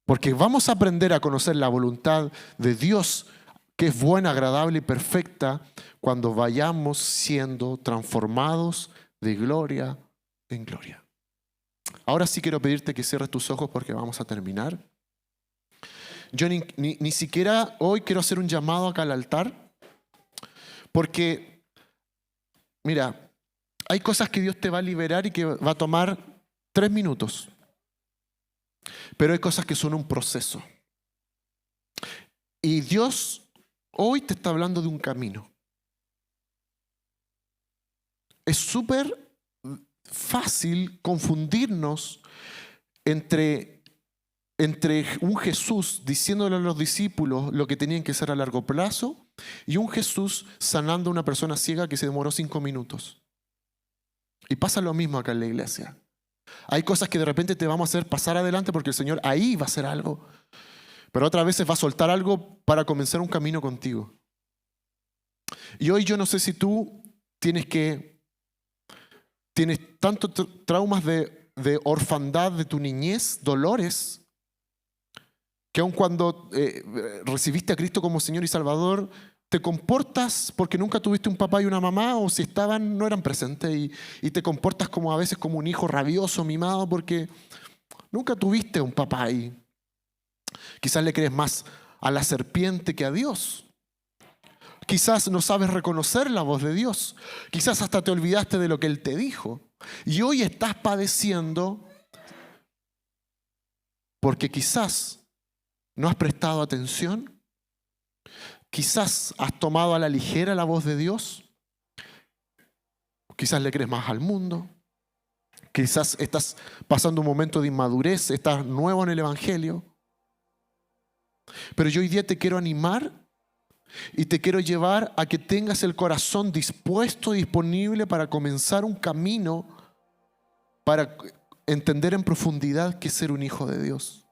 Porque vamos a aprender a conocer la voluntad de Dios, que es buena, agradable y perfecta, cuando vayamos siendo transformados de gloria en gloria. Ahora sí quiero pedirte que cierres tus ojos porque vamos a terminar. Yo ni siquiera hoy quiero hacer un llamado acá al altar, porque, mira, hay cosas que Dios te va a liberar y que va a tomar 3 minutos. Pero hay cosas que son un proceso. Y Dios hoy te está hablando de un camino. Es súper fácil confundirnos entre un Jesús diciéndole a los discípulos lo que tenían que hacer a largo plazo y un Jesús sanando a una persona ciega que se demoró 5 minutos. Y pasa lo mismo acá en la iglesia. Hay cosas que de repente te vamos a hacer pasar adelante porque el Señor ahí va a hacer algo. Pero otras veces va a soltar algo para comenzar un camino contigo. Y hoy yo no sé si tú tienes tantos traumas de orfandad de tu niñez, dolores, que aun cuando recibiste a Cristo como Señor y Salvador, te comportas porque nunca tuviste un papá y una mamá, o si estaban, no eran presentes, y te comportas como a veces como un hijo rabioso, mimado, porque nunca tuviste un papá y quizás le crees más a la serpiente que a Dios. Quizás no sabes reconocer la voz de Dios. Quizás hasta te olvidaste de lo que Él te dijo. Y hoy estás padeciendo porque quizás no has prestado atención. Quizás has tomado a la ligera la voz de Dios. Quizás le crees más al mundo. Quizás estás pasando un momento de inmadurez. Estás nuevo en el Evangelio. Pero yo hoy día te quiero animar y te quiero llevar a que tengas el corazón dispuesto, disponible para comenzar un camino para entender en profundidad qué es ser un hijo de Dios.